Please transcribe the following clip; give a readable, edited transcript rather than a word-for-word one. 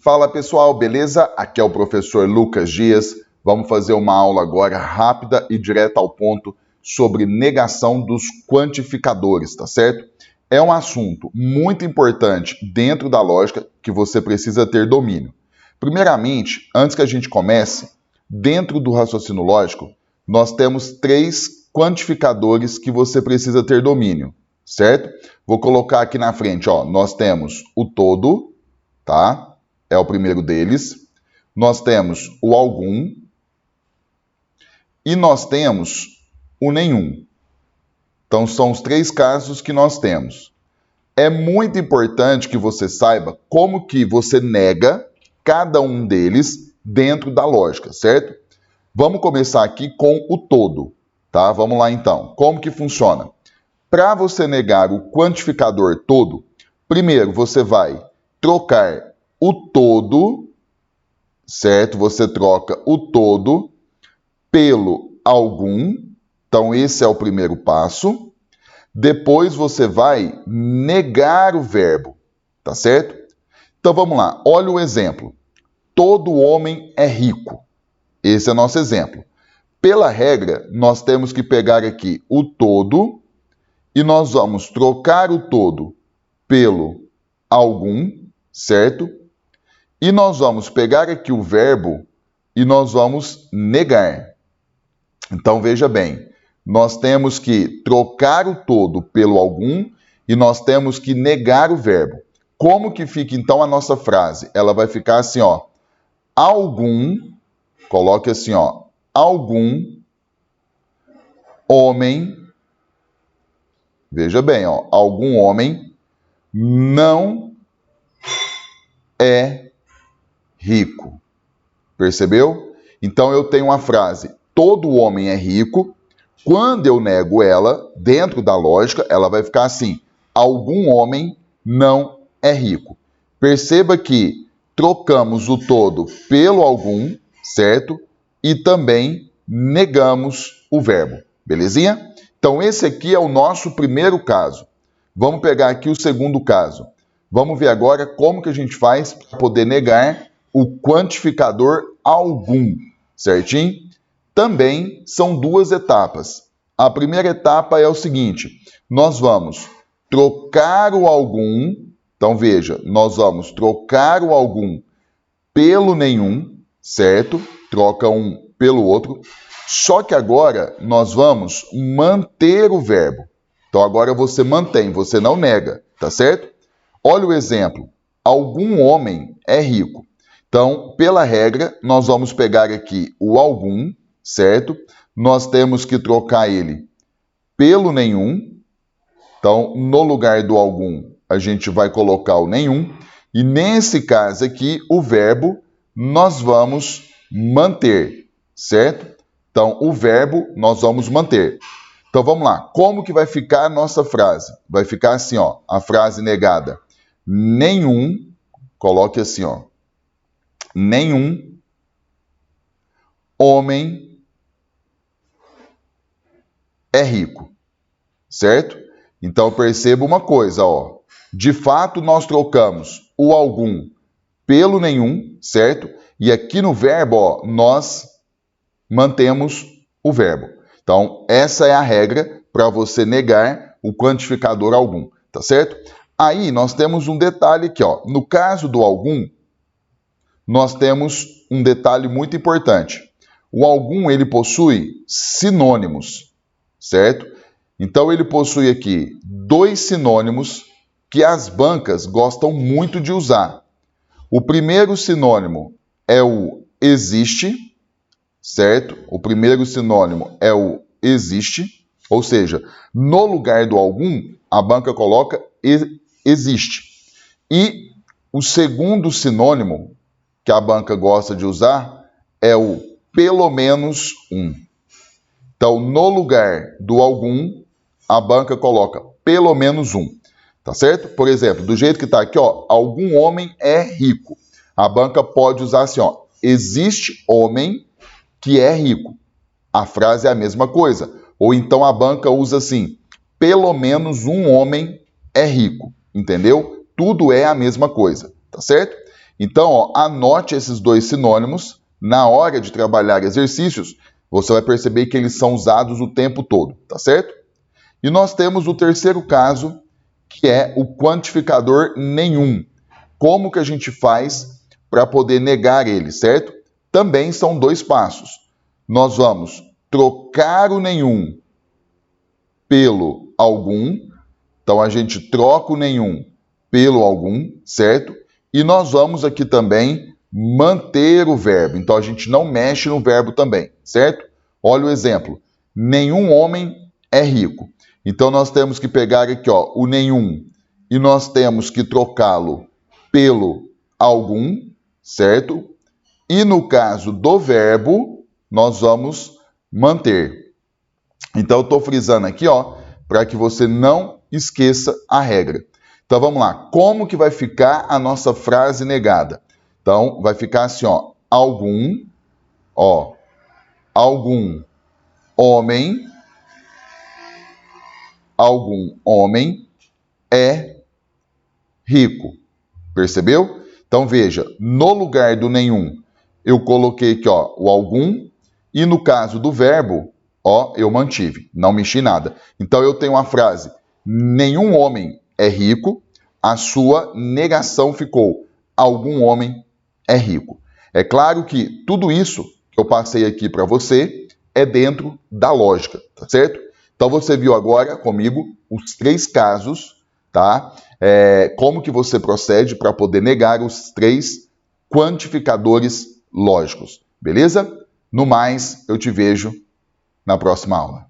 Fala pessoal, beleza? Aqui é o professor Lucas Dias. Vamos fazer uma aula agora rápida e direta ao ponto sobre negação dos quantificadores, tá certo? É um assunto muito importante dentro da lógica que você precisa ter domínio. Primeiramente, antes que a gente comece, dentro do raciocínio lógico, nós temos 3 quantificadores que você precisa ter domínio, certo? Vou colocar aqui na frente, ó, nós temos o todo, tá? É o primeiro deles. Nós temos o algum e nós temos o nenhum. Então, são os 3 casos que nós temos. É muito importante que você saiba como que você nega cada um deles dentro da lógica, certo? Vamos começar aqui com o todo, tá? Vamos lá então. Como que funciona? Para você negar o quantificador todo, primeiro você vai trocar o todo, certo? Você troca o todo pelo algum. Então, esse é o primeiro passo. Depois você vai negar o verbo, tá certo? Então, vamos lá. Olha o exemplo. Todo homem é rico. Esse é o nosso exemplo. Pela regra, nós temos que pegar aqui o todo e nós vamos trocar o todo pelo algum, certo? E nós vamos pegar aqui o verbo e nós vamos negar. Então, veja bem, nós temos que trocar o todo pelo algum e nós temos que negar o verbo. Como que fica, então, a nossa frase? Ela vai ficar assim, ó. Algum, coloque assim, ó. Algum homem, veja bem, ó. Algum homem não é rico. Percebeu? Então, eu tenho uma frase. Todo homem é rico. Quando eu nego ela, dentro da lógica, ela vai ficar assim. Algum homem não é rico. Perceba que trocamos o todo pelo algum, certo? E também negamos o verbo. Belezinha? Então, esse aqui é o nosso primeiro caso. Vamos pegar aqui o segundo caso. Vamos ver agora como que a gente faz para poder negar o quantificador algum, certinho? Também são 2 etapas. A primeira etapa é o seguinte, nós vamos trocar o algum, então veja, nós vamos trocar o algum pelo nenhum, certo? Troca um pelo outro, só que agora nós vamos manter o verbo. Então agora você mantém, você não nega, tá certo? Olha o exemplo, algum homem é rico. Então, pela regra, nós vamos pegar aqui o algum, certo? Nós temos que trocar ele pelo nenhum. Então, no lugar do algum, a gente vai colocar o nenhum. E nesse caso aqui, o verbo nós vamos manter, certo? Então, o verbo nós vamos manter. Então, vamos lá. Como que vai ficar a nossa frase? Vai ficar assim, ó, a frase negada. Nenhum, coloque assim, ó. Nenhum homem é rico, certo? Então perceba uma coisa, ó. De fato, nós trocamos o algum pelo nenhum, certo? E aqui no verbo, ó, nós mantemos o verbo. Então, essa é a regra para você negar o quantificador algum, tá certo? Aí, nós temos um detalhe aqui, ó. No caso do algum, nós temos um detalhe muito importante. O algum, ele possui sinônimos, certo? Então, ele possui aqui 2 sinônimos que as bancas gostam muito de usar. O primeiro sinônimo é o existe, certo? O primeiro sinônimo é o existe, ou seja, no lugar do algum, a banca coloca existe. E o segundo sinônimo que a banca gosta de usar é o pelo menos um. Então, no lugar do algum, a banca coloca pelo menos um. Tá certo? Por exemplo, do jeito que está aqui, ó, algum homem é rico. A banca pode usar assim, ó, existe homem que é rico. A frase é a mesma coisa. Ou então a banca usa assim, pelo menos um homem é rico. Entendeu? Tudo é a mesma coisa. Tá certo? Então, ó, anote esses dois sinônimos. Na hora de trabalhar exercícios, você vai perceber que eles são usados o tempo todo, tá certo? E nós temos o terceiro caso, que é o quantificador nenhum. Como que a gente faz para poder negar ele, certo? Também são dois passos. Nós vamos trocar o nenhum pelo algum. Então, a gente troca o nenhum pelo algum, certo? E nós vamos aqui também manter o verbo. Então, a gente não mexe no verbo também, certo? Olha o exemplo. Nenhum homem é rico. Então, nós temos que pegar aqui, ó, o nenhum e nós temos que trocá-lo pelo algum, certo? E no caso do verbo, nós vamos manter. Então, eu estou frisando aqui, ó, para que você não esqueça a regra. Então, vamos lá. Como que vai ficar a nossa frase negada? Então, vai ficar assim, ó, algum homem é rico. Percebeu? Então, veja, no lugar do nenhum, eu coloquei aqui, ó, o algum, e no caso do verbo, ó, eu mantive, não mexi nada. Então, eu tenho uma frase, nenhum homem é rico, a sua negação ficou, algum homem é rico. É claro que tudo isso que eu passei aqui para você é dentro da lógica, tá certo? Então, você viu agora comigo os três casos, tá? Como que você procede para poder negar os três quantificadores lógicos, beleza? No mais, eu te vejo na próxima aula.